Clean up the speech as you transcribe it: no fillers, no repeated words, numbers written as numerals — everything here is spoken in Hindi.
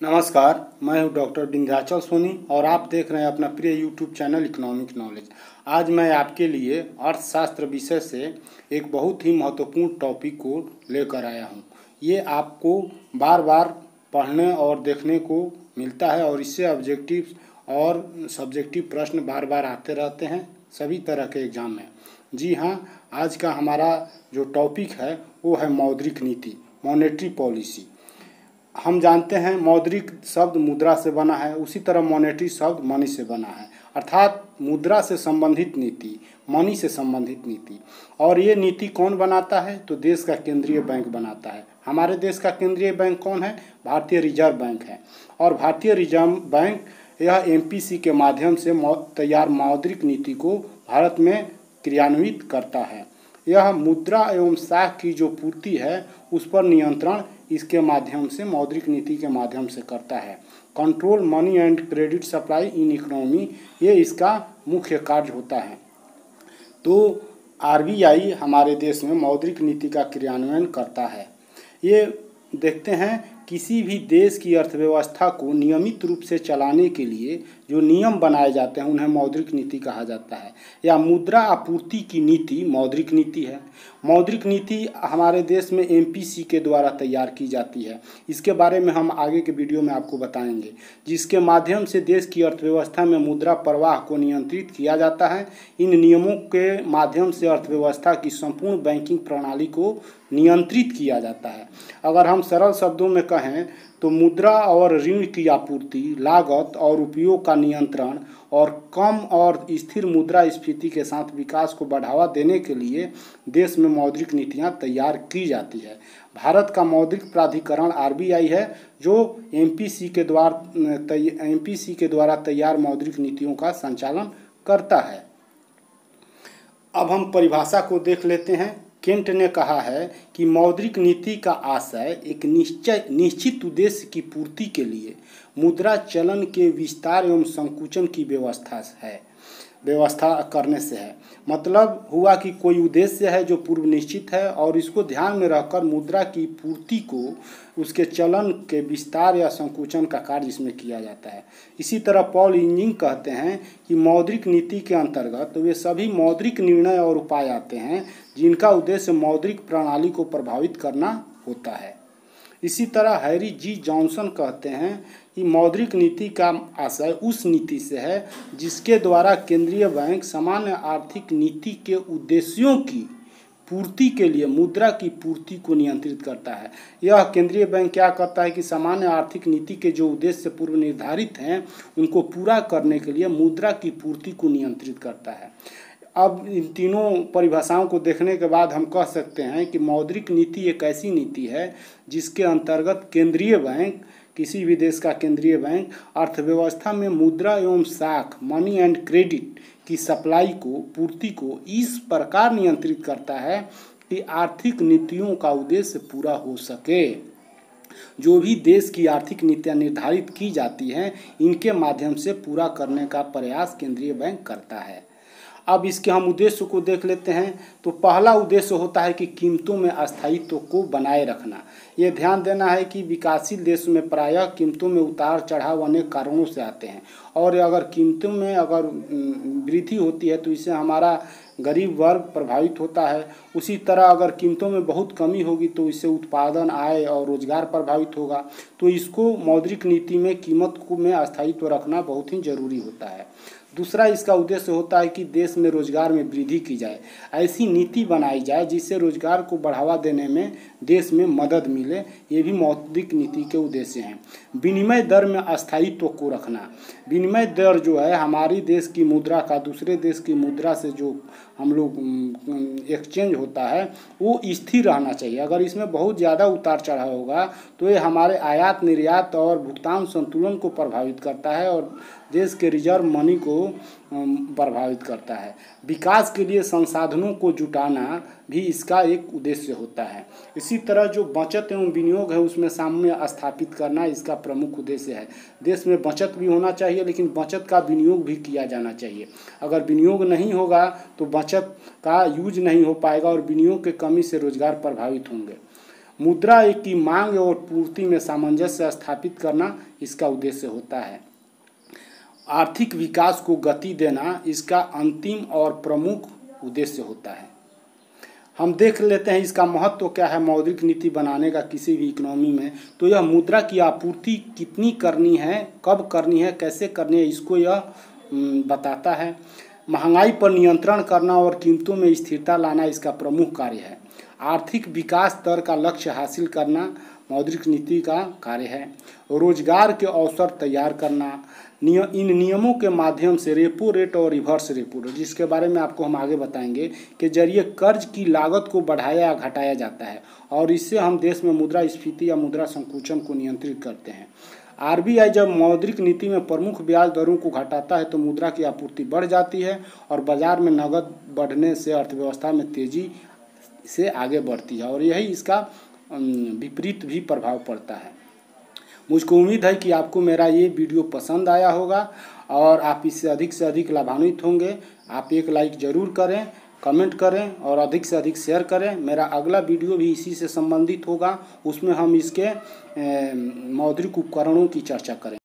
नमस्कार, मैं हूं डॉक्टर विंध्याचल सोनी और आप देख रहे हैं अपना प्रिय यूट्यूब चैनल इकोनॉमिक नॉलेज। आज मैं आपके लिए अर्थशास्त्र विषय से एक बहुत ही महत्वपूर्ण टॉपिक को लेकर आया हूं। ये आपको बार बार पढ़ने और देखने को मिलता है और इससे ऑब्जेक्टिव और सब्जेक्टिव प्रश्न बार बार आते रहते हैं सभी तरह के एग्जाम में। जी हाँ, आज का हमारा जो टॉपिक है वो है मौद्रिक नीति, मॉनेटरी पॉलिसी। हम जानते हैं मौद्रिक शब्द मुद्रा से बना है, उसी तरह मॉनेटरी शब्द मनी से बना है, अर्थात मुद्रा से संबंधित नीति, मनी से संबंधित नीति। और ये नीति कौन बनाता है? तो देश का केंद्रीय बैंक बनाता है। हमारे देश का केंद्रीय बैंक कौन है? भारतीय रिजर्व बैंक है। और भारतीय रिजर्व बैंक यह एमपीसी के माध्यम से तैयार मौद्रिक नीति को भारत में क्रियान्वित करता है। यह मुद्रा एवं साख की जो पूर्ति है उस पर नियंत्रण इसके माध्यम से, मौद्रिक नीति के माध्यम से करता है। Control money and credit supply in economy, ये इसका मुख्य कार्य होता है। तो आरबीआई हमारे देश में मौद्रिक नीति का क्रियान्वयन करता है। ये देखते हैं किसी भी देश की अर्थव्यवस्था को नियमित रूप से चलाने के लिए जो नियम बनाए जाते हैं उन्हें मौद्रिक नीति कहा जाता है, या मुद्रा आपूर्ति की नीति मौद्रिक नीति है। मौद्रिक नीति हमारे देश में एमपीसी के द्वारा तैयार की जाती है। इसके बारे में हम आगे के वीडियो में आपको बताएंगे, जिसके माध्यम से देश की अर्थव्यवस्था में मुद्रा प्रवाह को नियंत्रित किया जाता है। इन नियमों के माध्यम से अर्थव्यवस्था की संपूर्ण बैंकिंग प्रणाली को नियंत्रित किया जाता है। अगर हम सरल शब्दों में कहें तो मुद्रा और ऋण की आपूर्ति, लागत और उपयोग का नियंत्रण और कम और स्थिर मुद्रास्फीति के साथ विकास को बढ़ावा देने के लिए देश में मौद्रिक नीतियां तैयार की जाती है। भारत का मौद्रिक प्राधिकरण आरबीआई है, जो एमपीसी के द्वारा तैयार मौद्रिक नीतियों का संचालन करता है। अब हम परिभाषा को देख लेते हैं। केंट ने कहा है कि मौद्रिक नीति का आशय एक निश्चित उद्देश्य की पूर्ति के लिए मुद्रा चलन के विस्तार एवं संकुचन की व्यवस्था करने से है। मतलब हुआ कि कोई उद्देश्य है जो पूर्व निश्चित है और इसको ध्यान में रखकर मुद्रा की पूर्ति को, उसके चलन के विस्तार या संकुचन का कार्य इसमें किया जाता है। इसी तरह पॉल इंजिंग कहते हैं कि मौद्रिक नीति के अंतर्गत वे सभी मौद्रिक निर्णय और उपाय आते हैं जिनका उद्देश्य मौद्रिक प्रणाली को प्रभावित करना होता है। इसी तरह हैरी जी जॉनसन कहते हैं कि मौद्रिक नीति का आशय उस नीति से है जिसके द्वारा केंद्रीय बैंक सामान्य आर्थिक नीति के उद्देश्यों की पूर्ति के लिए मुद्रा की पूर्ति को नियंत्रित करता है। यह केंद्रीय बैंक क्या करता है कि सामान्य आर्थिक नीति के जो उद्देश्य पूर्व निर्धारित हैं उनको पूरा करने के लिए मुद्रा की पूर्ति को नियंत्रित करता है। अब इन तीनों परिभाषाओं को देखने के बाद हम कह सकते हैं कि मौद्रिक नीति एक ऐसी नीति है जिसके अंतर्गत केंद्रीय बैंक, किसी भी देश का केंद्रीय बैंक अर्थव्यवस्था में मुद्रा एवं साख, मनी एंड क्रेडिट की सप्लाई को, पूर्ति को इस प्रकार नियंत्रित करता है कि आर्थिक नीतियों का उद्देश्य पूरा हो सके। जो भी देश की आर्थिक नीतियाँ निर्धारित की जाती हैं इनके माध्यम से पूरा करने का प्रयास केंद्रीय बैंक करता है। अब इसके हम उद्देश्य को देख लेते हैं। तो पहला उद्देश्य होता है कि कीमतों में अस्थायित्व को बनाए रखना। ये ध्यान देना है कि विकासशील देशों में प्रायः कीमतों में उतार चढ़ाव अनेक कारणों से आते हैं और अगर कीमतों में वृद्धि होती है तो इससे हमारा गरीब वर्ग प्रभावित होता है। उसी तरह अगर कीमतों में बहुत कमी होगी तो इससे उत्पादन, आय और रोजगार प्रभावित होगा। तो इसको मौद्रिक नीति में कीमत में अस्थायित्व रखना बहुत ही जरूरी होता है। दूसरा इसका उद्देश्य होता है कि देश में रोजगार में वृद्धि की जाए, ऐसी नीति बनाई जाए जिससे रोजगार को बढ़ावा देने में देश में मदद मिले। ये भी मौद्रिक नीति के उद्देश्य हैं। विनिमय दर में अस्थायित्व को रखना। विनिमय दर जो है हमारी देश की मुद्रा का दूसरे देश की मुद्रा से जो हम लोग एक्सचेंज होता है वो स्थिर रहना चाहिए। अगर इसमें बहुत ज़्यादा उतार चढ़ाव होगा तो ये हमारे आयात निर्यात और भुगतान संतुलन को प्रभावित करता है और देश के रिजर्व मनी को प्रभावित करता है। विकास के लिए संसाधनों को जुटाना भी इसका एक उद्देश्य होता है। इसी तरह जो बचत एवं विनियोग है उसमें साम्य स्थापित करना इसका प्रमुख उद्देश्य है। देश में बचत भी होना चाहिए लेकिन बचत का विनियोग भी किया जाना चाहिए। अगर विनियोग नहीं होगा तो बचत का यूज नहीं हो पाएगा और विनियोग के कमी से रोजगार प्रभावित होंगे। मुद्रा एक की मांग और पूर्ति में सामंजस्य स्थापित करना इसका उद्देश्य होता है। आर्थिक विकास को गति देना इसका अंतिम और प्रमुख उद्देश्य होता है। हम देख लेते हैं इसका महत्व क्या है मौद्रिक नीति बनाने का किसी भी इकोनॉमी में। तो यह मुद्रा की आपूर्ति कितनी करनी है, कब करनी है, कैसे करनी है, इसको यह बताता है। महंगाई पर नियंत्रण करना और कीमतों में स्थिरता लाना इसका प्रमुख कार्य है। आर्थिक विकास दर का लक्ष्य हासिल करना मौद्रिक नीति का कार्य है। रोजगार के अवसर तैयार करना, इन नियमों के माध्यम से रेपो रेट और रिवर्स रेपो रेट, जिसके बारे में आपको हम आगे बताएंगे, के जरिए कर्ज की लागत को बढ़ाया या घटाया जाता है और इससे हम देश में मुद्रास्फीति या मुद्रा संकुचन को नियंत्रित करते हैं। आरबीआई जब मौद्रिक नीति में प्रमुख ब्याज दरों को घटाता है तो मुद्रा की आपूर्ति बढ़ जाती है और बाजार में नकद बढ़ने से अर्थव्यवस्था में तेजी से आगे बढ़ती है और यही इसका विपरीत भी प्रभाव पड़ता है। मुझको उम्मीद है कि आपको मेरा ये वीडियो पसंद आया होगा और आप इससे अधिक लाभान्वित होंगे। आप एक लाइक ज़रूर करें, कमेंट करें और अधिक से अधिक शेयर करें। मेरा अगला वीडियो भी इसी से संबंधित होगा, उसमें हम इसके मौद्रिक उपकरणों की चर्चा करें।